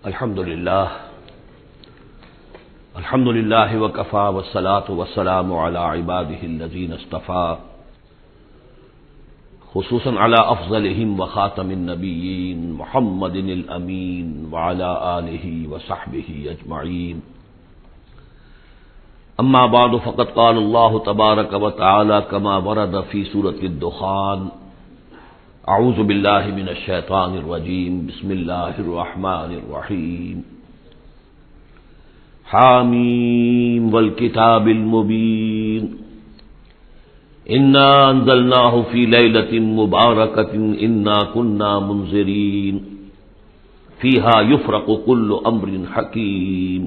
الحمد للہ وکفی والصلاة والسلام علی عباده الذین اصطفی خصوصا علی افضلهم وخاتم النبیین محمد الامین وعلی آلہ وصحبہ اجمعین اما بعد فقد قال اللہ تبارک وتعالی کما ورد فی سورۃ الدخان اعوذ باللہ من الشیطان الرجیم بسم اللہ الرحمن الرحیم حامیم والکتاب المبین انا انزلناہ فی لیلۃ مبارکۃ انا کنا منذرین فیہا یفرق کل امر حکیم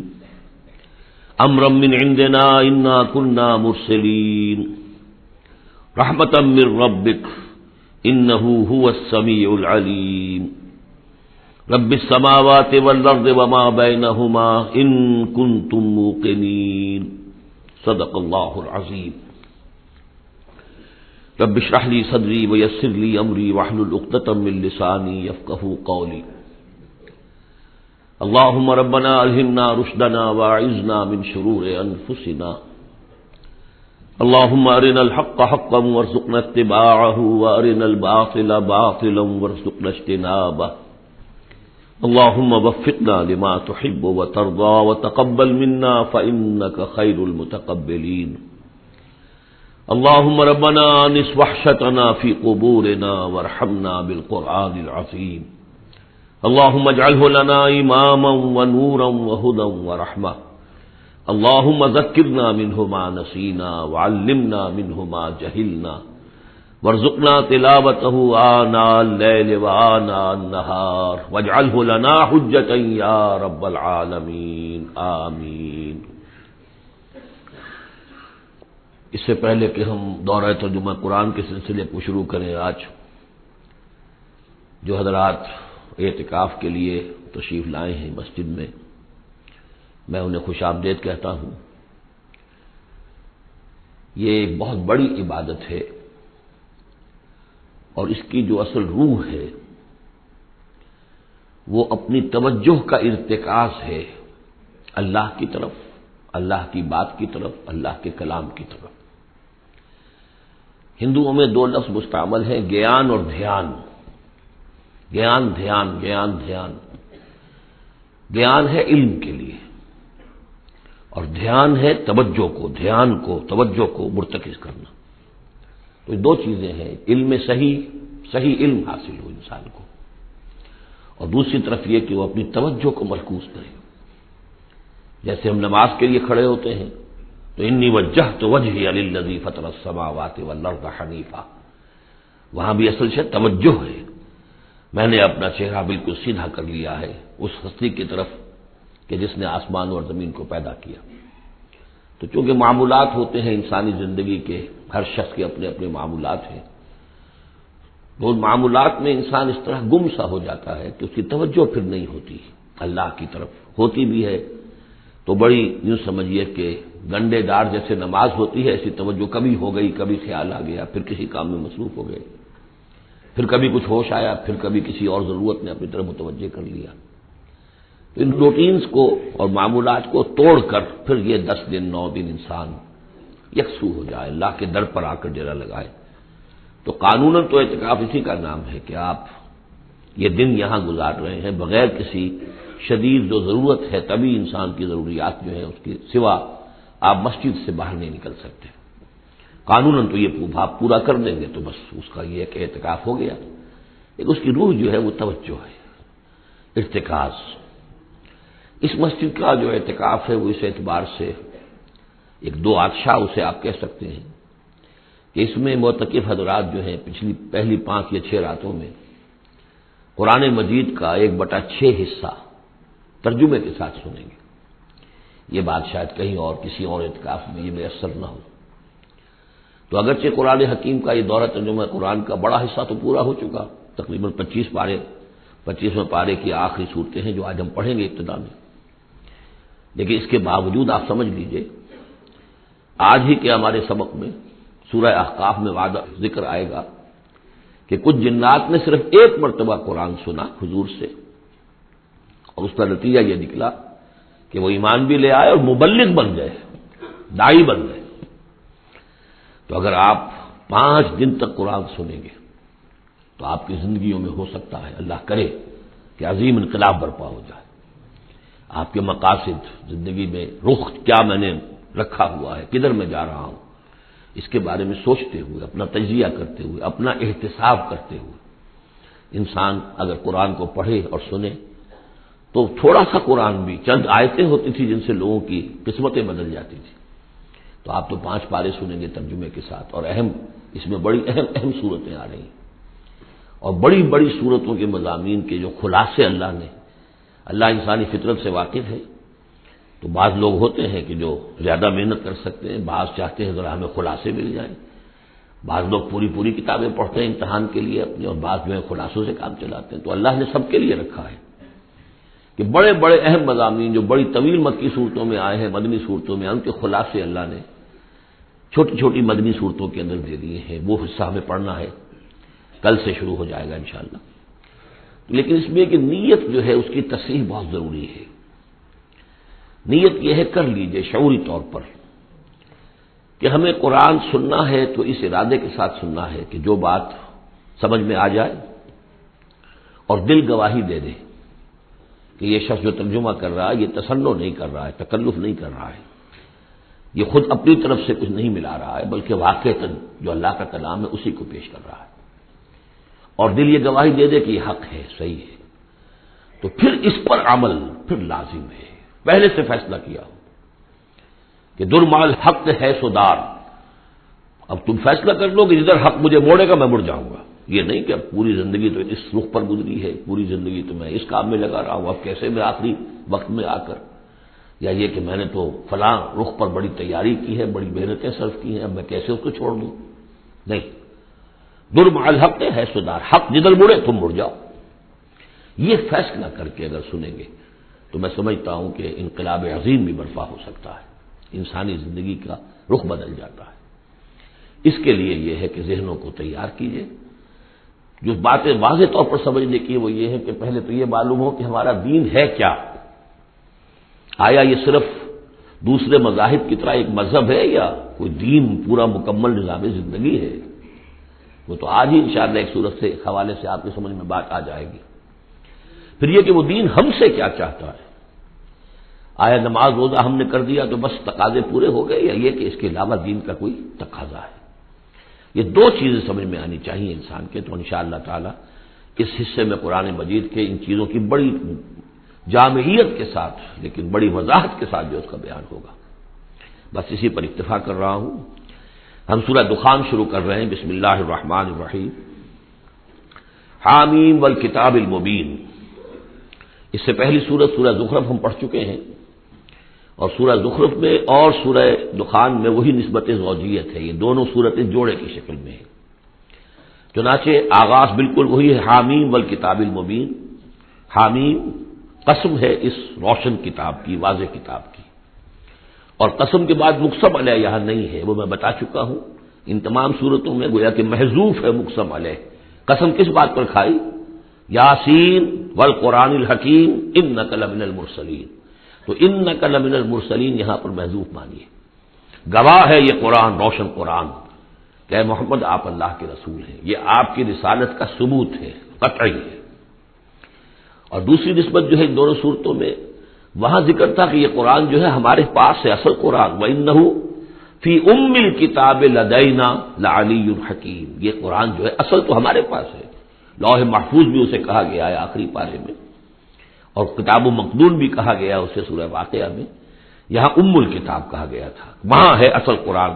امرا من عندنا انا کنا مرسلین رحمتا من ربک انہ هو السمیع العلیم رب السماوات والارض وما بینہما ان کنتم موقنین صدق اللہ العظیم رب اشرح لی صدری ویسر لی امری واحلل عقدۃ من لسانی یفقہوا قولی اللہم ربنا الہمنا رشدنا واعذنا من شرور انفسنا اللهم ارنا الحق حقا وارزقنا اتباعه وارنا الباطل باطلا وارزقنا اجتنابه اللهم وفقنا لما تحب وترضى وتقبل منا فإنك خير المتقبلين اللهم ربنا انس وحشتنا في قبورنا وارحمنا بالقرآن العظيم اللهم اجعله لنا إماما ونورا وهدى ورحمة اللهم ذکرنا منه ما نسینا وعلمنا منه ما جہلنا وارزقنا تلاوته آناء اللیل وآناء النہار واجعله لنا حجة یا رب العالمین آمین۔ اس سے پہلے کہ ہم دورہ ترجمہ قرآن کے سلسلے کو شروع کریں، آج جو حضرات اعتکاف کے لیے تشریف لائے ہیں مسجد میں، میں انہیں خوش آمدید کہتا ہوں۔ یہ ایک بہت بڑی عبادت ہے اور اس کی جو اصل روح ہے وہ اپنی توجہ کا ارتکاز ہے اللہ کی طرف، اللہ کی بات کی طرف، اللہ کے کلام کی طرف۔ ہندوؤں میں دو لفظ مستعمل ہیں، گیان اور دھیان۔ گیان دھیان، گیان دھیان۔ گیان ہے علم کے لیے اور دھیان ہے توجہ کو، دھیان کو، توجہ کو مرتکز کرنا۔ تو یہ دو چیزیں ہیں، علم صحیح علم حاصل ہو انسان کو، اور دوسری طرف یہ کہ وہ اپنی توجہ کو مرکوز کرے۔ جیسے ہم نماز کے لیے کھڑے ہوتے ہیں تو انی وجہت وجہی للذی فطر السماوات والارض حنیفا، وہاں بھی اصل سے توجہ ہے، میں نے اپنا چہرہ بالکل سیدھا کر لیا ہے اس ہستی کی طرف کہ جس نے آسمان اور زمین کو پیدا کیا۔ تو چونکہ معمولات ہوتے ہیں انسانی زندگی کے، ہر شخص کے اپنے اپنے معمولات ہیں، تو ان معمولات میں انسان اس طرح گم سا ہو جاتا ہے کہ اس کی توجہ پھر نہیں ہوتی اللہ کی طرف، ہوتی بھی ہے تو بڑی یوں سمجھیے کہ گنڈے ڈار جیسے نماز ہوتی ہے، ایسی توجہ کبھی ہو گئی، کبھی خیال آ گیا، پھر کسی کام میں مصروف ہو گئے، پھر کبھی کچھ ہوش آیا، پھر کبھی کسی اور ضرورت نے اپنی طرف متوجہ کر لیا۔ ان روٹینز کو اور معمولات کو توڑ کر پھر یہ 10 دن 9 دن انسان یکسو ہو جائے، اللہ کے در پر آ کر ڈیرا لگائے۔ تو قانوناً تو اعتکاف اسی کا نام ہے کہ آپ یہ دن یہاں گزار رہے ہیں بغیر کسی شدید جو ضرورت ہے، طبی انسان کی ضروریات جو ہیں اس کے سوا آپ مسجد سے باہر نہیں نکل سکتے۔ قانوناً تو یہ آپ پورا کر دیں گے تو بس اس کا یہ کہ اعتکاف ہو گیا، لیکن اس کی روح جو ہے وہ توجہ ہے، ارتکاز۔ اس مسجد کا جو اعتکاف ہے وہ اس اعتبار سے ایک دو آتشاہ اسے آپ کہہ سکتے ہیں کہ اس میں معتکف حضرات جو ہیں پہلی 5 یا 6 راتوں میں قرآن مجید کا 1/6 حصہ ترجمے کے ساتھ سنیں گے۔ یہ بات شاید کہیں اور کسی اور اعتکاف میں یہ میسر نہ ہو۔ تو اگرچہ قرآن حکیم کا یہ دورہ ترجمہ قرآن کا بڑا حصہ تو پورا ہو چکا، تقریباً 25ویں پارے کی آخری صورتیں ہیں جو آج ہم پڑھیں گے ابتدا میں، لیکن اس کے باوجود آپ سمجھ لیجئے آج ہی کے ہمارے سبق میں سورہ احقاف میں وعدہ ذکر آئے گا کہ کچھ جنات نے صرف ایک مرتبہ قرآن سنا حضور سے اور اس کا نتیجہ یہ نکلا کہ وہ ایمان بھی لے آئے اور مبلغ بن گئے، داعی بن گئے۔ تو اگر آپ 5 دن تک قرآن سنیں گے تو آپ کی زندگیوں میں ہو سکتا ہے، اللہ کرے کہ عظیم انقلاب برپا ہو جائے۔ آپ کے مقاصد، زندگی میں رخ کیا میں نے رکھا ہوا ہے، کدھر میں جا رہا ہوں، اس کے بارے میں سوچتے ہوئے، اپنا تجزیہ کرتے ہوئے، اپنا احتساب کرتے ہوئے انسان اگر قرآن کو پڑھے اور سنے تو تھوڑا سا قرآن بھی، چند آیتیں ہوتی تھی جن سے لوگوں کی قسمتیں بدل جاتی تھی، تو آپ تو 5 پارے سنیں گے ترجمے کے ساتھ، اور اس میں بڑی اہم صورتیں آ رہی ہیں، اور بڑی بڑی صورتوں کے مضامین کے جو خلاصے اللہ انسانی فطرت سے واقف ہے۔ تو بعض لوگ ہوتے ہیں کہ جو زیادہ محنت کر سکتے ہیں، بعض چاہتے ہیں ذرا ہمیں خلاصے مل جائیں، بعض لوگ پوری کتابیں پڑھتے ہیں امتحان کے لیے اپنے، اور بعض جو ہے خلاصوں سے کام چلاتے ہیں۔ تو اللہ نے سب کے لیے رکھا ہے کہ بڑے بڑے اہم مضامین جو بڑی طویل مکی صورتوں میں آئے ہیں، مدنی صورتوں میں، ان کے خلاصے اللہ نے چھوٹی چھوٹی مدنی صورتوں کے اندر دے دیے ہیں۔ وہ حصہ ہمیں پڑھنا ہے، کل سے شروع ہو جائے گا انشاءاللہ۔ لیکن اس میں کہ نیت جو ہے اس کی تصحیح بہت ضروری ہے۔ نیت یہ ہے، کر لیجئے شعوری طور پر کہ ہمیں قرآن سننا ہے تو اس ارادے کے ساتھ سننا ہے کہ جو بات سمجھ میں آ جائے اور دل گواہی دے دے کہ یہ شخص جو ترجمہ کر رہا ہے یہ تصنع نہیں کر رہا ہے، تکلف نہیں کر رہا ہے، یہ خود اپنی طرف سے کچھ نہیں ملا رہا ہے، بلکہ واقعتاً جو اللہ کا کلام ہے اسی کو پیش کر رہا ہے، اور دل یہ گواہی دے دے کہ یہ حق ہے، صحیح ہے، تو پھر اس پر عمل پھر لازم ہے۔ پہلے سے فیصلہ کیا ہو کہ درمال حق ہے سودار، اب تم فیصلہ کر لو کہ جدھر حق مجھے موڑے گا میں مڑ جاؤں گا۔ یہ نہیں کہ اب پوری زندگی تو اس رخ پر گزری ہے، پوری زندگی تو میں اس کام میں لگا رہا ہوں، اب کیسے میں آخری وقت میں آ کر، یا یہ کہ میں نے تو فلاں رخ پر بڑی تیاری کی ہے، بڑی محنتیں صرف کی ہیں، اب میں کیسے اس کو چھوڑ دوں۔ نہیں، درمال حق ہے سودار، حق جدھر مڑے تم مڑ جاؤ۔ یہ فیصلہ کر کے اگر سنیں گے تو میں سمجھتا ہوں کہ انقلاب عظیم بھی برپا ہو سکتا ہے، انسانی زندگی کا رخ بدل جاتا ہے۔ اس کے لیے یہ ہے کہ ذہنوں کو تیار کیجیے۔ جو باتیں واضح طور پر سمجھنے کی وہ یہ ہے کہ پہلے تو یہ معلوم ہو کہ ہمارا دین ہے کیا، آیا یہ صرف دوسرے مذاہب کی طرح ایک مذہب ہے یا کوئی دین پورا مکمل نظام زندگی ہے۔ وہ تو آج ہی انشاءاللہ ایک صورت سے، ایک حوالے سے آپ کی سمجھ میں بات آ جائے گی۔ پھر یہ کہ وہ دین ہم سے کیا چاہتا ہے، آیا نماز روزہ ہم نے کر دیا تو بس تقاضے پورے ہو گئے، یا یہ کہ اس کے علاوہ دین کا کوئی تقاضا ہے۔ یہ 2 چیزیں سمجھ میں آنی چاہیے انسان کے، تو انشاءاللہ تعالی اس حصے میں قرآن مجید کے ان چیزوں کی بڑی جامعیت کے ساتھ لیکن بڑی وضاحت کے ساتھ جو اس کا بیان ہوگا۔ بس اسی پر اکتفا کر رہا ہوں۔ ہم سورہ دخان شروع کر رہے ہیں، بسم اللہ الرحمن الرحیم۔ حامیم والکتاب المبین۔ اس سے پہلی سورہ زخرف ہم پڑھ چکے ہیں، اور سورہ زخرف میں اور سورہ دخان میں وہی نسبت زوجیت ہے، یہ دونوں صورتیں جوڑے کی شکل میں ہیں۔ چنانچہ آغاز بالکل وہی ہے، حامیم والکتاب المبین۔ حامیم قسم ہے اس روشن کتاب کی، واضح کتاب کی، اور قسم کے بعد مقسم علیہ یہاں نہیں ہے، وہ میں بتا چکا ہوں۔ ان تمام صورتوں میں گویا کہ محذوف ہے مقسم علیہ۔ قسم کس بات پر کھائی؟ یاسین والقرآن الحکیم انک لمن المرسلین، تو انک لمن المرسلین یہاں پر محذوف مانیے، گواہ ہے یہ قرآن، روشن قرآن کہ اے محمد آپ اللہ کے رسول ہیں، یہ آپ کی رسالت کا ثبوت ہے، قطعی ہے۔ اور دوسری نسبت جو ہے ان دونوں صورتوں میں، وہاں ذکر تھا کہ یہ قرآن جو ہے ہمارے پاس ہے، اصل قرآن، وَإِنَّهُ فِي أُمِّ الْكِتَابِ لَدَيْنَا لَعَلِيٌّ حَكِيمٌ، یہ قرآن جو ہے اصل تو ہمارے پاس ہے، لوح محفوظ بھی اسے کہا گیا ہے آخری پارے میں، اور کتاب و مقدون بھی کہا گیا اسے سورہ واقعہ میں، یہاں ام الکتاب کہا گیا تھا، وہاں ہے اصل قرآن۔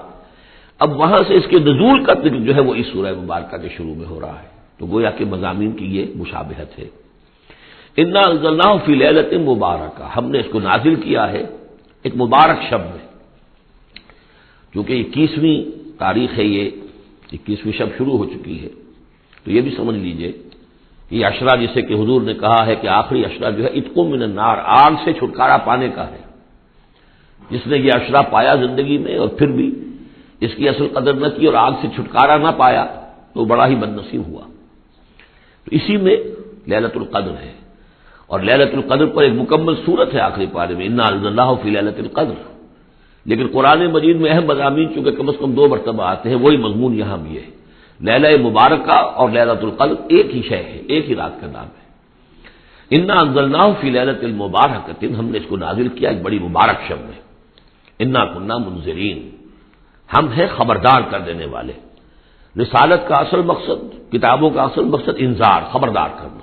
اب وہاں سے اس کے نزول کا ذکر جو ہے وہ اس سورہ مبارکہ کے شروع میں ہو رہا ہے، تو گویا کہ مضامین کی یہ مشابہت ہے۔ انا انزلناہ فی لیلۃ مبارکہ، ہم نے اس کو نازل کیا ہے ایک مبارک شب میں، چونکہ 21ویں تاریخ ہے، یہ 21ویں شب شروع ہو چکی ہے، تو یہ بھی سمجھ لیجئے کہ یہ عشرہ جسے کہ حضور نے کہا ہے کہ آخری عشرہ جو ہے عتق من النار، آگ سے چھٹکارا پانے کا ہے۔ جس نے یہ عشرہ پایا زندگی میں اور پھر بھی اس کی اصل قدر نہ کی اور آگ سے چھٹکارا نہ پایا تو بڑا ہی بد نصیب ہوا۔ تو اسی میں لیلۃ القدر ہے، اور لیلۃ القدر پر ایک مکمل صورت ہے آخری پارے میں، انا انزلناہ فی لیلۃ القدر. لیکن قرآن مجید میں اہم مضامین چونکہ کم از کم 2 مرتبہ آتے ہیں، وہی مضمون یہاں بھی ہے. لیلہ مبارکہ اور لیلۃ القدر ایک ہی شے ہے، ایک ہی رات کا نام ہے. انا انزلناہ فی لیلۃ المبارکۃ، ہم نے اس کو نازل کیا ایک بڑی مبارک شب میں. انا کنا منذرین، ہم ہیں خبردار کر دینے والے. رسالت کا اصل مقصد، کتابوں کا اصل مقصد انذار، خبردار کرنا.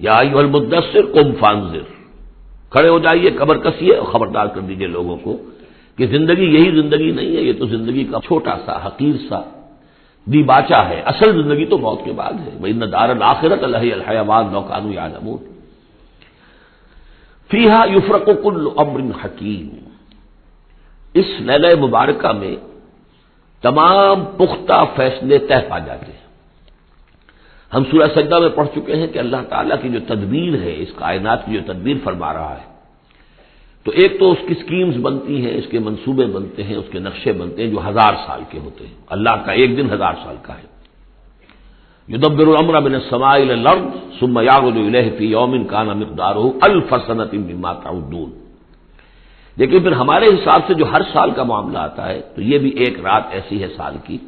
یا ایھا المدثر قم فانذر، کھڑے ہو جائیے، کمر کسیے اور خبردار کر دیجیے لوگوں کو کہ زندگی یہی زندگی نہیں ہے، یہ تو زندگی کا چھوٹا سا حقیر سا دیباچہ ہے. اصل زندگی تو موت کے بعد ہے. وَإِنَّ دَارَ الْآخِرَةَ لَهِيَ الْحَيَوَانُ لَوْ كَانُوا يَعْلَمُونَ فِيهَا يُفْرَقُ كُلُّ أَمْرٍ حَكِيمٍ. اس لیلہ مبارکہ میں تمام پختہ فیصلے طے پا جاتے ہیں. ہم سورہ سجدہ میں پڑھ چکے ہیں کہ اللہ تعالیٰ کی جو تدبیر ہے، اس کائنات کی جو تدبیر فرما رہا ہے، تو ایک تو اس کی سکیمز بنتی ہیں، اس کے منصوبے بنتے ہیں، اس کے نقشے بنتے ہیں جو 1000 سال کے ہوتے ہیں. اللہ کا ایک دن 1000 سال کا ہے. یدبر الامر من السماء الى الارض ثم يعرج الیہ فی یوم کان مقدارہ 1000 سنۃ مما تعدون. لیکن پھر ہمارے حساب سے جو ہر سال کا معاملہ آتا ہے، تو یہ بھی ایک رات ایسی ہے سال کی.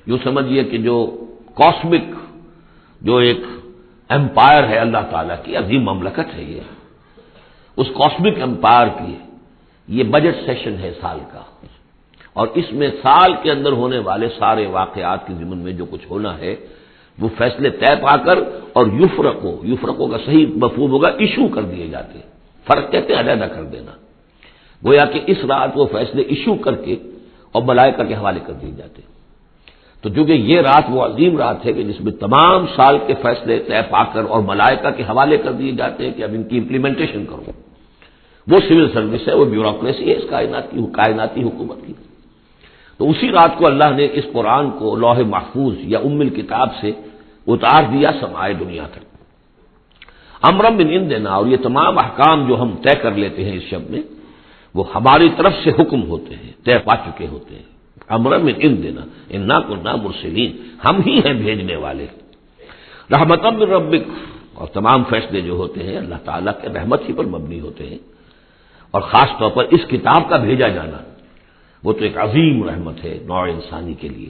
یوں سمجھیے کہ جو کاسمک، جو ایک امپائر ہے اللہ تعالیٰ کی عظیم مملکت ہے، یہ اس کاسمک امپائر کی یہ بجٹ سیشن ہے سال کا. اور اس میں سال کے اندر ہونے والے سارے واقعات کے ضمن میں جو کچھ ہونا ہے وہ فیصلے طے پا کر اور یفرقوں کا صحیح مفہوم ہوگا ایشو کر دیے جاتے ہیں. فرق کہتے ہیں علیحدہ کر دینا. گویا کہ اس رات وہ فیصلے ایشو کر کے اور ملائکہ کے حوالے کر دیے جاتے ہیں. تو چونکہ یہ رات وہ عظیم رات ہے کہ جس میں تمام سال کے فیصلے طے پا کر اور ملائکہ کے حوالے کر دیے جاتے ہیں کہ اب ان کی امپلیمنٹیشن کرو. وہ سول سروس ہے، وہ بیوروکریسی ہے اس کائناتی حکومت کی. تو اسی رات کو اللہ نے اس قرآن کو لوح محفوظ یا ام الکتاب سے اتار دیا سمائے دنیا تک. امرم من عندنا، اور یہ تمام احکام جو ہم طے کر لیتے ہیں اس شب میں، وہ ہماری طرف سے حکم ہوتے ہیں، طے پا چکے ہوتے ہیں. امرم من عندنا انا کنا مرسلین، ہم ہی ہیں بھیجنے والے. رحمۃ من ربک، اور تمام فیصلے جو ہوتے ہیں اللہ تعالیٰ کے رحمت ہی پر مبنی ہوتے ہیں. اور خاص طور پر اس کتاب کا بھیجا جانا وہ تو ایک عظیم رحمت ہے نوع انسانی کے لیے.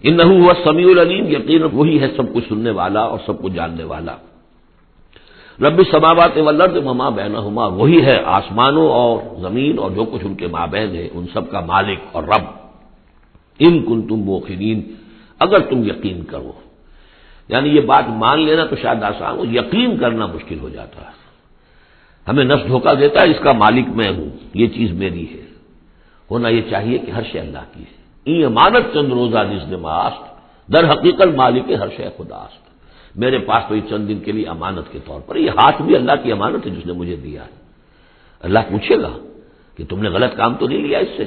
انہ هو السمیع العلیم، یقیناً وہی ہے سب کچھ سننے والا اور سب کچھ جاننے والا. رب السماوات والارض وما بینہما، وہی ہے آسمانوں اور زمین اور جو کچھ ان کے مابین ہے، ان سب کا مالک اور رب. ان کنتم موقنین، اگر تم یقین کرو. یعنی یہ بات مان لینا تو شاید آسان ہو، یقین کرنا مشکل ہو جاتا ہے. ہمیں نفس دھوکہ دیتا ہے اس کا مالک میں ہوں، یہ چیز میری ہے. ہونا یہ چاہیے کہ ہر شے اللہ کی ہے. این امانت چند روزہ نزد ماست، در حقیقت مالک ہر شے خداست. میرے پاس تو یہ چند دن کے لیے امانت کے طور پر، یہ ہاتھ بھی اللہ کی امانت ہے جس نے مجھے دیا ہے. اللہ پوچھے گا کہ تم نے غلط کام تو نہیں لیا اس سے.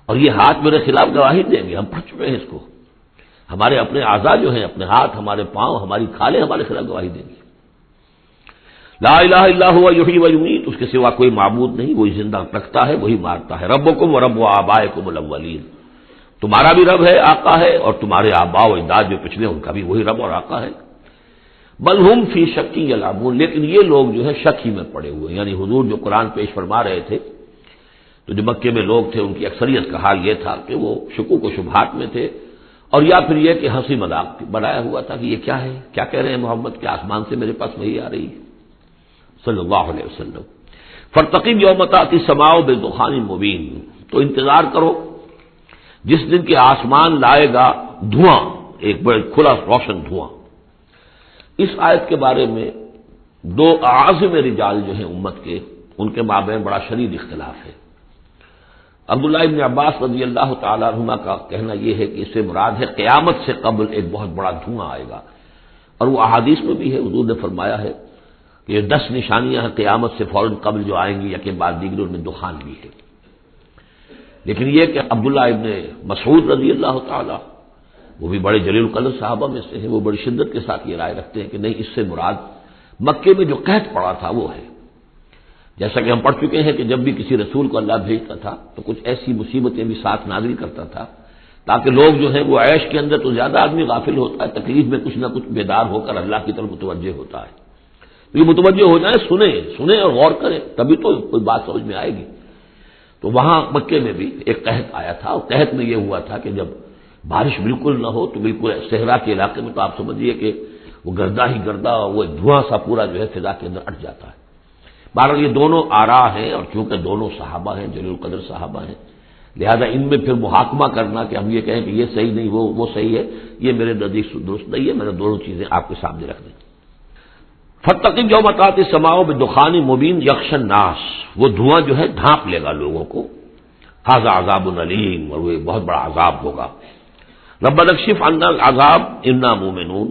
اور یہ ہاتھ میرے خلاف گواہی دیں گے، ہم پڑھ چکے ہیں اس کو. ہمارے اپنے اعضاء جو ہیں، اپنے ہاتھ، ہمارے پاؤں، ہماری کھالیں ہمارے خلاف گواہی دیں گے. لا الہ الا هو یحیی و یمیت، اس کے سوا کوئی معبود نہیں، وہی زندہ رکھتا ہے، وہی مارتا ہے. ربکم و رب آبائکم الاولین، تمہارا بھی رب ہے، آقا ہے، اور تمہارے آباء و اجداد جو پچھلے ان کا بھی وہی رب اور آقا ہے. بل ہم فی شک یلعبون، لیکن یہ لوگ جو ہے شک ہی میں پڑے ہوئے. یعنی حضور جو قرآن پیش فرما رہے تھے تو جو مکے میں لوگ تھے ان کی اکثریت کا حال یہ تھا کہ وہ شکوک و شبہات میں تھے، اور یا پھر یہ کہ ہنسی مذاق بنایا ہوا تھا کہ یہ کیا ہے، کیا کہہ رہے ہیں محمد کے آسمان سے میرے پاس وہی آ رہی ہے صلی اللہ علیہ وسلم. فرتقب یوم تأتی السماء بدخان مبین، تو انتظار کرو جس دن کے آسمان لائے گا دھواں، ایک بڑا کھلا روشن دھواں. اس آیت کے بارے میں 2 اعاظم رجال جو ہیں امت کے، ان کے مابین بڑا شدید اختلاف ہے. عبداللہ ابن عباس رضی اللہ تعالیٰ عنہما کا کہنا یہ ہے کہ اس سے مراد ہے قیامت سے قبل ایک بہت بڑا دھواں آئے گا. اور وہ احادیث میں بھی ہے، حضور نے فرمایا ہے کہ یہ 10 نشانیاں ہیں قیامت سے فوراً قبل جو آئیں گی، یکے بعد دیگر، ان میں دخان بھی ہے. لیکن یہ کہ عبداللہ ابن مسعود رضی اللہ تعالیٰ، وہ بھی بڑے جلیل القدر صحابہ میں سے ہیں، وہ بڑی شدت کے ساتھ یہ رائے رکھتے ہیں کہ نہیں، اس سے مراد مکے میں جو قحط پڑا تھا وہ ہے. جیسا کہ ہم پڑھ چکے ہیں کہ جب بھی کسی رسول کو اللہ بھیجتا تھا تو کچھ ایسی مصیبتیں بھی ساتھ نازل کرتا تھا تاکہ لوگ جو ہیں وہ عیش کے اندر تو زیادہ آدمی غافل ہوتا ہے، تکلیف میں کچھ نہ کچھ بیدار ہو کر اللہ کی طرف متوجہ ہوتا ہے. تو یہ متوجہ ہو جائیں، سنیں اور غور کریں، تبھی تو کوئی بات سمجھ میں آئے گی۔ تو وہاں مکے میں بھی ایک قحط آیا تھا، اور قحط میں یہ ہوا تھا کہ جب بارش بالکل نہ ہو تو بالکل صحرا کے علاقے میں تو آپ سمجھیے کہ وہ گردہ ہی گردہ، وہ دھواں سا پورا جو ہے فضا کے اندر اٹھ جاتا ہے۔ بہرحال یہ دونوں آرا ہیں، اور چونکہ دونوں صحابہ ہیں، جلیل القدر صحابہ ہیں، لہذا ان میں پھر محاکمہ کرنا کہ ہم یہ کہیں کہ یہ صحیح نہیں وہ صحیح ہے، یہ میرے نزدیک درست نہیں ہے۔ میں نے دونوں چیزیں آپ کے سامنے رکھ دیں۔ فَاتَّقِنْ يَوْمَ تَأْتِي السَّمَاءُ بِدُخَانٍ مُبِينٍ يَغْشَى النَّاسَ، وہ دھواں جو ہے ڈھانپ لے گا لوگوں کو۔ ھذا عذاب علیم، اور وہ بہت بڑا عذاب ہوگا۔ ربنا اکشف عنا العذاب انا مومنون،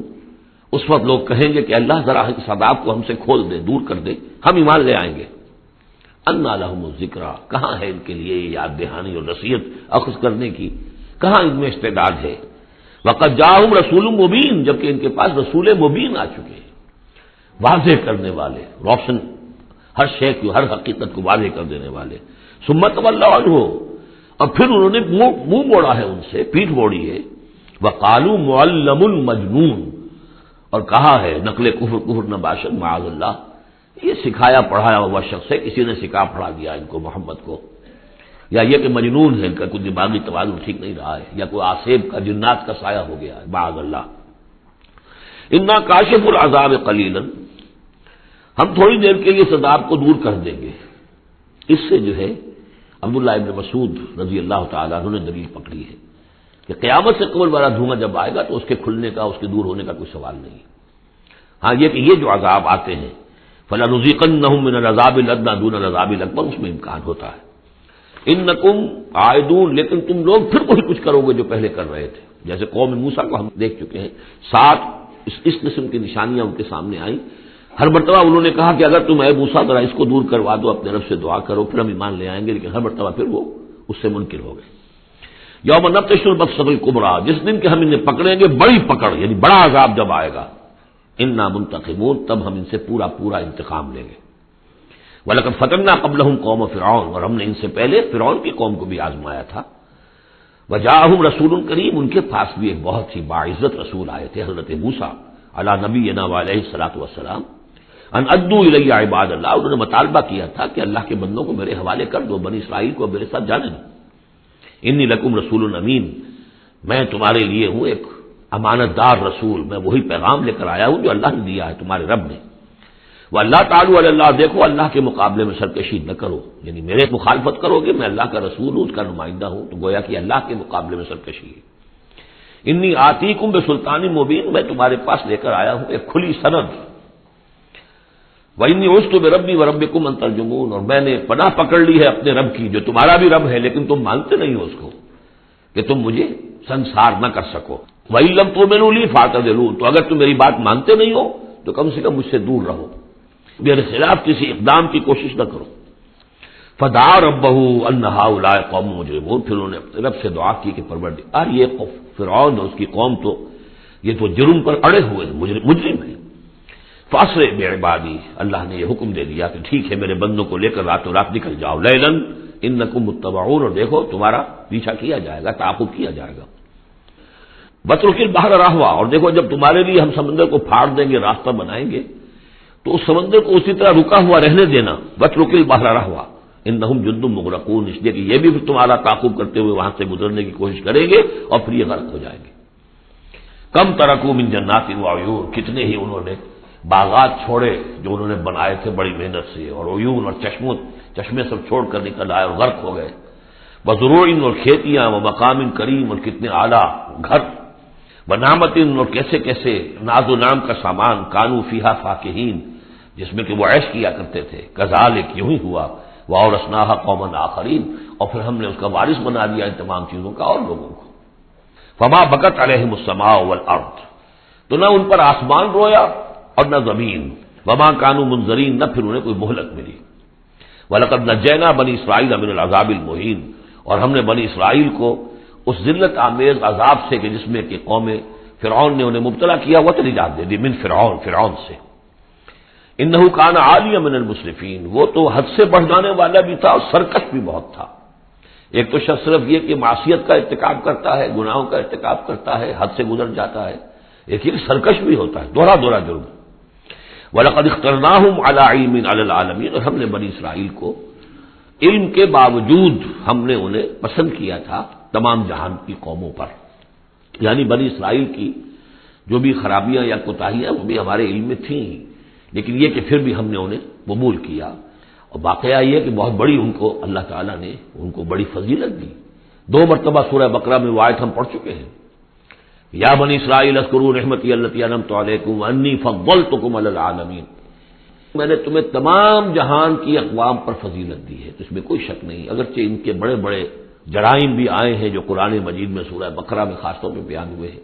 اس وقت لوگ کہیں گے کہ اللہ ذرا اس عذاب کو ہم سے کھول دے، دور کر دے، ہم ایمان لے آئیں گے۔ انا لہم الذکریٰ، کہاں ہے ان کے لیے یاد دہانی اور نصیحت اخذ کرنے کی، کہاں ان میں استعداد ہے۔ وقد جاءہم رسول مبین، جبکہ ان کے پاس رسول مبین آ چکے ہیں، واضح کرنے والے، روشن، ہر شے کو، ہر حقیقت کو واضح کر دینے والے۔ ثم تولوا عنہ، اور پھر انہوں نے منہ موڑا ہے ان سے، پیٹھ موڑی ہے۔ وقالوا معلم مجنون، اور کہا ہے نقل کفر نباشد معاذ اللہ، یہ سکھایا پڑھایا ہوا شخص ہے، کسی نے سکھا پڑھا دیا ان کو محمد کو، یا یہ کہ مجنون ہے، ان کا کوئی دماغی توازن ٹھیک نہیں رہا ہے، یا کوئی آصیب کا جنات کا سایہ ہو گیا ہے معاذ اللہ۔ انا کاشف العذاب قلیلا، ہم تھوڑی دیر کے لیے اس عذاب کو دور کر دیں گے۔ اس سے جو ہے عبداللہ ابن مسعود رضی اللہ تعالیٰ عنہ نے دلیل پکڑی ہے کہ قیامت سے قبل والا دھواں جب آئے گا تو اس کے کھلنے کا، اس کے دور ہونے کا کوئی سوال نہیں۔ ہاں یہ کہ یہ جو عذاب آتے ہیں فَلَنُذِيقَنَّهُم مِّنَ الْعَذَابِ الْأَدْنَىٰ دُونَ الْعَذَابِ الْأَكْبَرِ، اس میں امکان ہوتا ہے۔ اِنَّكُمْ عَائِدُونَ، لیکن تم لوگ پھر وہی کچھ کرو گے جو پہلے کر رہے تھے۔ جیسے قوم موسیٰ کو ہم دیکھ چکے ہیں، 7 اس قسم کی نشانیاں ان کے سامنے آئیں۔ ہر مرتبہ انہوں نے کہا کہ اگر تم اے موسیٰ ذرا اس کو دور کروا دو، اپنے رب سے دعا کرو، پھر ہم ایمان لے آئیں گے، لیکن ہر مرتبہ پھر وہ اس سے منکر ہو گئے۔ یوم نبطش البطشۃ الکبریٰ، جس دن کہ ہم انہیں پکڑیں گے بڑی پکڑ، یعنی بڑا عذاب جب آئے گا، انا منتقمون، تب ہم ان سے پورا انتقام لیں گے۔ وَلَقَدْ فَتَنَّا قَبْلَهُمْ قَوْمَ فِرْعَوْنَ، اور ہم نے ان سے پہلے فرعون کی قوم کو بھی آزمایا تھا۔ وَجَاءَهُمْ رَسُولٌ کریم، ان کے پاس بھی ایک بہت ہی باعزت رسول آئے تھے، حضرت موسیٰ علی نبینا وعلیہ الصلاۃ والسلام، ان ادوا الی عباد اللہ، انہوں نے مطالبہ کیا تھا کہ اللہ کے بندوں کو میرے حوالے کر دو، بنی اسرائیل کو میرے ساتھ جانے دو۔ انی لکم رسول امین، میں تمہارے لیے ہوں ایک امانت دار رسول، میں وہی پیغام لے کر آیا ہوں جو اللہ نے دیا ہے تمہارے رب نے۔ واللہ تعالیٰ علی اللہ، دیکھو اللہ کے مقابلے میں سرکشی نہ کرو، یعنی میرے مخالفت کرو گے، میں اللہ کا رسول ہوں، اس کا نمائندہ ہوں، تو گویا کہ اللہ کے مقابلے میں سرکشی ہے۔ انی آتیکم بسلطان مبین، میں تمہارے پاس لے کر آیا ہوں ایک کھلی سند۔ وَإِنِّي عُذْتُ بِرَبِّي وَرَبِّكُمْ أَن تَرْجُمُونَ، اور میں نے پناہ پکڑ لی ہے اپنے رب کی جو تمہارا بھی رب ہے، لیکن تم مانتے نہیں ہو اس کو، کہ تم مجھے سنسار نہ کر سکو۔ وَإِن لَّمْ تُؤْمِنُوا لِي فَاعْتَزِلُونِ، تو اگر تم میری بات مانتے نہیں ہو تو کم سے کم مجھ سے دور رہو، میرے خلاف کسی اقدام کی کوشش نہ کرو۔ فَدَعَا رَبَّهُ أَنَّ هَٰؤُلَاءِ قَوْمٌ مُجْرِمُونَ، پھر انہوں نے اپنے رب سے دعا کی کہ پروردگار، یہ فرعون اور اس کی قوم تو یہ تو جرم پر اڑے ہوئے ہیں، مجرم ہیں۔ فَأَسْرِ بِعِبَادِي، اللہ نے یہ حکم دے دیا کہ ٹھیک ہے میرے بندوں کو لے کر راتوں رات نکل جاؤ، لیلاً اِنَّکُم مُتَّبَعُونَ، اور دیکھو تمہارا پیچھا کیا جائے گا، تعاقب کیا جائے گا۔ وَاتْرُكِ الْبَحْرَ رَهْوًا، اور دیکھو جب تمہارے لیے ہم سمندر کو پھاڑ دیں گے، راستہ بنائیں گے، تو اس سمندر کو اسی طرح رکا ہوا رہنے دینا۔ وَاتْرُكِ الْبَحْرَ رَهْوًا إِنَّهُمْ جُندٌ مُغْرَقُونَ، اس لیے کہ یہ بھی تمہارا تعاقب کرتے ہوئے وہاں سے گزرنے کی کوشش کریں گے اور پھر یہ غرق ہو جائیں گے۔ کم ترکوا من جنات وعیون، کتنے ہی انہوں نے باغات چھوڑے جو انہوں نے بنائے تھے بڑی محنت سے، اور عیون اور چشمے سب چھوڑ کر نکل آئے اور غرق ہو گئے۔ وزروع، اور کھیتیاں، ومقام کریم، اور کتنے اعلیٰ گھر، ونعمت، اور کیسے کیسے ناز و نعم کا سامان، کانوا فیہا فاکہین، جس میں کہ وہ عیش کیا کرتے تھے۔ کذالک، یوں ہی ہوا، وَأَوْرَثْنَاهَا قَوْمًا آخَرِينَ، اور پھر ہم نے اس کا وارث بنا دیا ان تمام چیزوں کا اور لوگوں کو۔ فما بکت علیہم السماء والارض، تو نہ ان پر آسمان رویا اور نہ زمین، وما كانوا منظرین، نہ پھر انہیں کوئی مہلت ملی۔ وَلَقَدْ نَجَّيْنَا بَنِي إِسْرَائِيلَ مِنَ الْعَذَابِ الْمُهِينِ، اور ہم نے بنی اسرائیل کو اس ذلت آمیز عذاب سے کہ جس میں کہ قوم فرعون نے انہیں مبتلا کیا ہوا، تو نجات دے دی، من فرعون سے۔ انہ کان عالیہ من المسرفین، وہ تو حد سے بڑھ جانے والا بھی تھا اور سرکش بھی بہت تھا۔ ایک تو شخص صرف یہ کہ معصیت کا ارتکاب کرتا ہے، گناہوں کا ارتکاب کرتا ہے، حد سے گزر جاتا ہے، ایک یہ سرکش بھی ہوتا ہے، دوہرا جرم۔ وَلَقَدِ اخْتَرْنَاهُمْ عَلَىٰ عِلْمٍ عَلَى الْعَالَمِينَ، اور ہم نے بنی اسرائیل کو علم کے باوجود ہم نے انہیں پسند کیا تھا تمام جہان کی قوموں پر، یعنی بنی اسرائیل کی جو بھی خرابیاں یا کوتاہیاں وہ بھی ہمارے علم میں تھیں، لیکن یہ کہ پھر بھی ہم نے انہیں قبول کیا۔ اور واقعہ یہ کہ بہت بڑی ان کو اللہ تعالیٰ نے ان کو بڑی فضیلت دی۔ 2 مرتبہ سورہ بقرہ میں وہ آیت ہم پڑھ چکے ہیں، یا بنی اسرائیل اذکروا نعمتی التی انعمت علیکم وانی فضلتکم علی العالمین، میں نے تمہیں تمام جہان کی اقوام پر فضیلت دی ہے، اس میں کوئی شک نہیں، اگرچہ ان کے بڑے بڑے جرائم بھی آئے ہیں جو قرآن مجید میں سورہ بقرہ میں خاص طور پہ بیان ہوئے ہیں،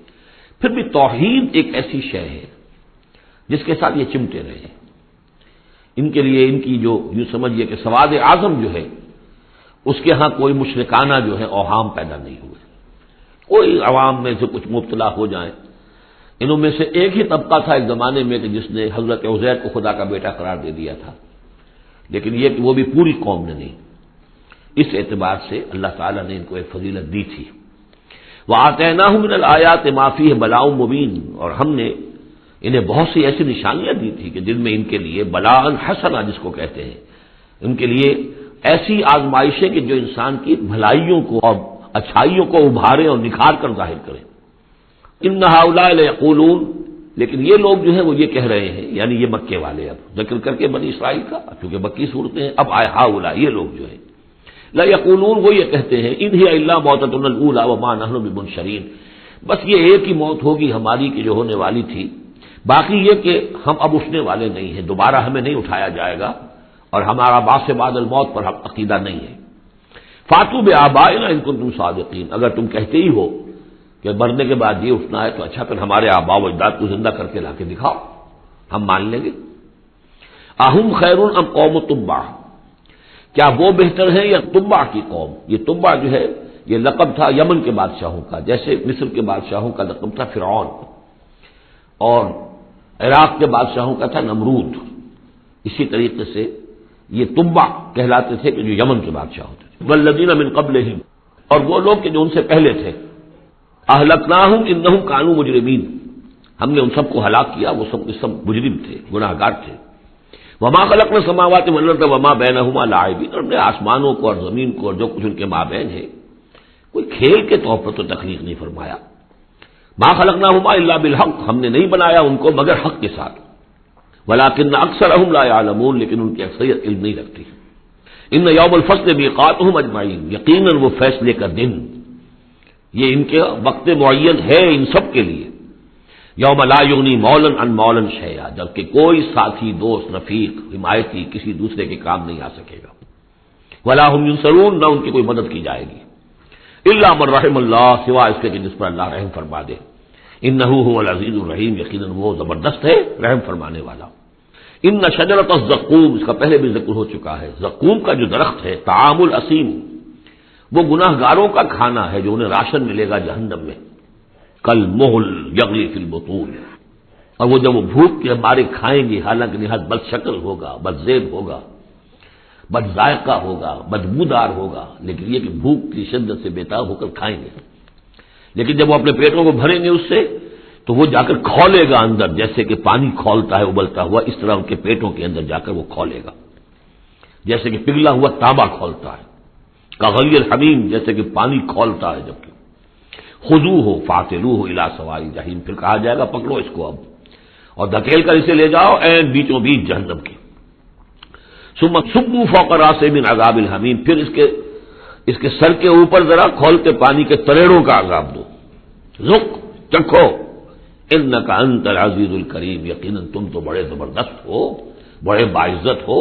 پھر بھی توحید ایک ایسی شے ہے جس کے ساتھ یہ چمٹے رہے ہیں۔ ان کے لیے ان کی جو یوں سمجھیے کہ سواد اعظم جو ہے اس کے ہاں کوئی مشرکانہ جو ہے اوہام پیدا نہیں ہوئے، کوئی عوام میں سے کچھ مبتلا ہو جائیں۔ انہوں میں سے ایک ہی طبقہ تھا ایک زمانے میں کہ جس نے حضرت عزیر کو خدا کا بیٹا قرار دے دیا تھا، لیکن یہ کہ وہ بھی پوری قوم نے نہیں۔ اس اعتبار سے اللہ تعالیٰ نے ان کو ایک فضیلت دی تھی۔ وَآتَيْنَاهُم مِّنَ الْآيَاتِ مَا فِيهِ بَلَاءٌ مُّبِينٌ، اور ہم نے انہیں بہت سی ایسی نشانیاں دی تھی کہ جن میں ان کے لیے بلاء حسنہ جس کو کہتے ہیں، ان کے لیے ایسی آزمائشیں کہ جو انسان کی بھلائیوں کو اور اچھائیوں کو ابھارے اور نکھار کر ظاہر کریں۔ ان ہؤلاء لیقولون، لیکن یہ لوگ جو ہیں وہ یہ کہہ رہے ہیں، یعنی یہ مکے والے، اب ذکر کر کے بنی اسرائیل کا کیونکہ مکی صورتیں ہیں، اب آئے ہؤلاء یہ لوگ جو ہیں لا یقولون، وہ یہ کہتے ہیں ان ہی الا موتتنا الاولی وما نحن بمنشرین، بس یہ ایک ہی موت ہوگی ہماری کہ جو ہونے والی تھی، باقی یہ کہ ہم اب اٹھنے والے نہیں ہیں، دوبارہ ہمیں نہیں اٹھایا جائے گا، اور ہمارا بعث بعد الموت پر عقیدہ نہیں ہے۔ فاتوا بآبائنا ان کنتم صادقین، اگر تم کہتے ہی ہو کہ مرنے کے بعد یہ اٹھنا ہے تو اچھا پھر ہمارے آباء و اجداد کو زندہ کر کے لا کے دکھاؤ، ہم مان لیں گے۔ اہم خیر ام قوم تبع، کیا وہ بہتر ہیں یا تبع کی قوم؟ یہ تبع جو ہے یہ لقب تھا یمن کے بادشاہوں کا، جیسے مصر کے بادشاہوں کا لقب تھا فرعون، اور عراق کے بادشاہوں کا تھا نمرود، اسی طریقے سے یہ تبع کہلاتے تھے کہ جو یمن کے بادشاہ ہوتے تھے۔ والذین من قبلہم، اور وہ لوگ کہ جو ان سے پہلے تھے، اہلکناہم انہم کانوا مجرمین، ہم نے ان سب کو ہلاک کیا، وہ سب مجرم تھے، گناہ گار تھے۔ وما خلقنا السماوات والارض وما بینہما لاعبین، اور ہم نے آسمانوں کو اور زمین کو اور جو کچھ ان کے مابین ہے کوئی کھیل کے طور پر تو تخلیق نہیں فرمایا۔ ما خلقناہما الا بالحق، ہم نے نہیں بنایا ان کو مگر حق کے ساتھ۔ ولکن اکثرہم لا یعلمون، لیکن ان کی اکثریت علم نہیں رکھتی۔ ان یوم الفصل میقاتہم اجمعین، یقیناً وہ فیصلے کا دن، یہ ان کے وقت معین ہے ان سب کے لیے۔ یوم لا یغنی مولا عن مولا شیئا، جبکہ کوئی ساتھی دوست رفیق حمایتی کسی دوسرے کے کام نہیں آ سکے گا۔ ولا هم ینصرون، نہ ان کی کوئی مدد کی جائے گی، الا من رحم اللہ، سوائے اس کے کہ جس پر اللہ رحم فرما دے۔ انہ هو العزیز الرحیم، یقیناً وہ زبردست ہے رحم فرمانے والا۔ ان شجرۃ الزقوم، اس کا پہلے بھی ذکر ہو چکا ہے، زقوم کا جو درخت ہے، طعام الاسیم، وہ گناہ گاروں کا کھانا ہے جو انہیں راشن ملے گا جہنم میں، کل محل یغلی فی البطون، اور وہ جب وہ بھوک کے مارے کھائیں گے، حالانکہ نہایت بد شکل ہوگا، بد زیب ہوگا، بد ذائقہ ہوگا، بدبودار ہوگا، لیکن یہ کہ بھوک کی شدت سے بےتاب ہو کر کھائیں گے، لیکن جب وہ اپنے پیٹوں کو بھریں گے اس سے تو وہ جا کر کھولے گا اندر، جیسے کہ پانی کھولتا ہے ابلتا ہوا، اس طرح ان کے پیٹوں کے اندر جا کر وہ کھولے گا، جیسے کہ پگھلا ہوا تانبا کھولتا ہے، کغلی الحمیم، جیسے کہ پانی کھولتا ہے جب کہ۔ خذوہ فاعتلوہ الی سواء الجحیم، پھر کہا جائے گا پکڑو اس کو اب اور دھکیل کر اسے لے جاؤ این بیچوں بیچ جہنم کے۔ ثم صبوا فوق راسہ من عذاب الحمیم، پھر اس کے سر کے اوپر ذرا کھولتے پانی کے تریڑوں کا عذاب دو، ذق، چکھو، انک انت العزیز الکریم، یقیناً تم تو بڑے زبردست ہو، بڑے باعزت ہو۔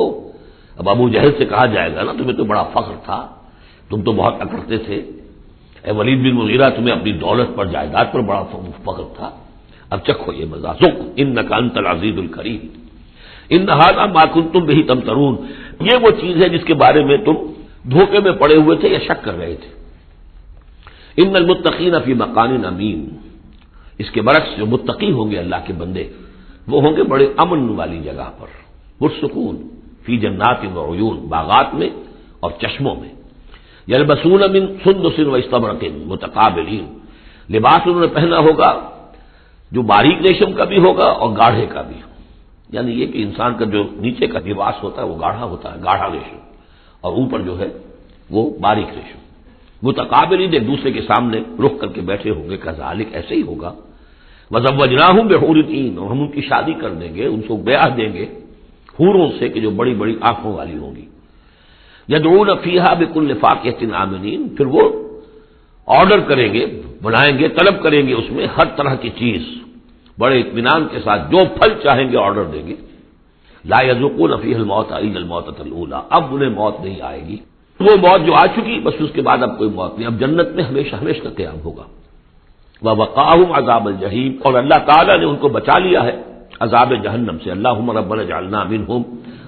اب ابو جہل سے کہا جائے گا نا تمہیں تو بڑا فخر تھا، تم تو بہت اکڑتے تھے، اے ولید بن مغیرہ تمہیں اپنی دولت پر جائیداد پر بڑا فخر تھا، اب چکھو یہ مزہ، ذق انک انت العزیز الکریم، ان ھذا ما کنتم بہ تمترون، یہ وہ چیز ہے جس کے بارے میں تم دھوکے میں پڑے ہوئے تھے یا شک کر رہے تھے۔ ان المتقین فی مقام امین، اس کے برعکس جو متقی ہوں گے اللہ کے بندے وہ ہوں گے بڑے امن والی جگہ پر، پرسکون، فی جنات و عیون، باغات میں اور چشموں میں، یلبسون من سندس و استبرق متقابلین، لباس انہوں نے پہنا ہوگا جو باریک ریشم کا بھی ہوگا اور گاڑھے کا بھی، یعنی یہ کہ انسان کا جو نیچے کا لباس ہوتا ہے وہ گاڑھا ہوتا ہے، گاڑھا ریشم، اور اوپر جو ہے وہ باریک ریشم، متقابلین ایک دوسرے کے سامنے رخ کر کے بیٹھے ہوں گے، کذالک ایسے ہی ہوگا، وزوجناہم بحور عین، اور ہم ان کی شادی کر دیں گے، ان کو بیاہ دیں گے حوروں سے کہ جو بڑی بڑی آنکھوں والی ہوں گی، یدعون فیہا بکل فاکہۃ آمنین، پھر وہ آرڈر کریں گے، بنائیں گے، طلب کریں گے اس میں ہر طرح کی چیز بڑے اطمینان کے ساتھ، جو پھل چاہیں گے آرڈر دیں گے، لا یذوقون فیہا الموت الا الموتۃ الاولی، اب انہیں موت نہیں آئے گی، وہ موت جو آ چکی بس اس کے بعد اب کوئی موت نہیں، اب جنت میں ہمیشہ ہمیشہ کا قیام ہوگا۔ وَوَقَاهُمْ عَذَابَ الْجَحِيمِ، اور اللہ تعالیٰ نے ان کو بچا لیا ہے عذاب جہنم سے، اللہم ربنا اجعلنا منہم،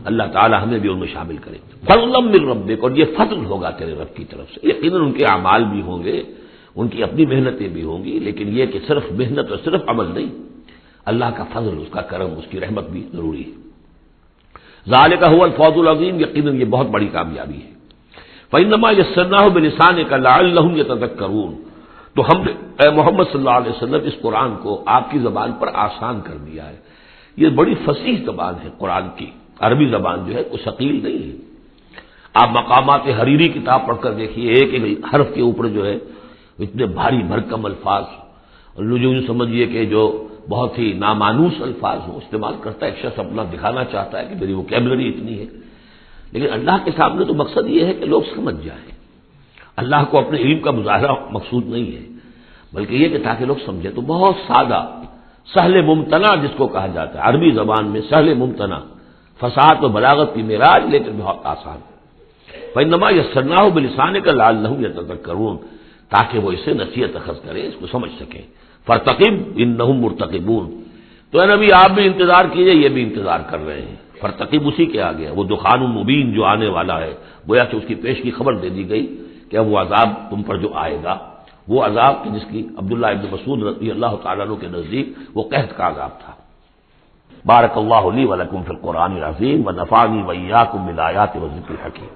اللہ تعالیٰ ہمیں بھی ان میں شامل کرے۔ فضلا من ربک، اور یہ فضل ہوگا تیرے رب کی طرف سے، یقیناً ان کے اعمال بھی ہوں گے، ان کی اپنی محنتیں بھی ہوں گی، لیکن یہ کہ صرف محنت اور صرف عمل نہیں، اللہ کا فضل، اس کا کرم، اس کی رحمت بھی ضروری ہے۔ ذالک هو الفوز العظیم، یقیناً یہ بہت بڑی کامیابی ہے۔ فإنما يسرناه بلسانك لعلهم يتذكرون، تو ہم نے اے محمد صلی اللہ علیہ وسلم اس قرآن کو آپ کی زبان پر آسان کر دیا ہے۔ یہ بڑی فصیح زبان ہے قرآن کی، عربی زبان جو ہے کوئی ثقیل نہیں ہے۔ آپ مقامات حریری کتاب پڑھ کر دیکھیے، ایک ایک حرف کے اوپر جو ہے اتنے بھاری بھرکم الفاظ، اور جو یوں سمجھیے کہ جو بہت ہی نامانوس الفاظ ہوں استعمال کرتا ہے، ایک شخص اپنا دکھانا چاہتا ہے کہ میری ووکیبلری اتنی ہے، لیکن اللہ کے سامنے تو مقصد یہ ہے کہ لوگ سمجھ جائیں۔ اللہ کو اپنے علم کا مظاہرہ مقصود نہیں ہے، بلکہ یہ کہ تاکہ لوگ سمجھیں، تو بہت سادہ، سہل ممتنع جس کو کہا جاتا ہے عربی زبان میں، سہل ممتنع، فصاحت و بلاغت کی معراج، لیکن بہت آسان۔ فإنما يسرناه بلسانك لعلهم يتذكرون، تاکہ وہ اسے نصیحت اخذ کریں، اس کو سمجھ سکیں۔ فارتقب انهم مرتقبون، تو اے نبی آپ بھی انتظار کیجئے، یہ بھی انتظار کر رہے ہیں۔ فارتقب اسی کے آگے ہے، وہ دخان مبین جو آنے والا ہے، گویا کہ اس کی پیش کی خبر دے دی گئی کہ اب وہ عذاب تم پر جو آئے گا، وہ عذاب کہ جس کی عبداللہ ابن مسعود رضی اللہ تعالیٰ عنہ کے نزدیک وہ قحط کا عذاب تھا۔ بارک اللہ لی ولکم فی القرآن العظیم ونفعنی وإیاکم بالآیات والذکر الحکیم۔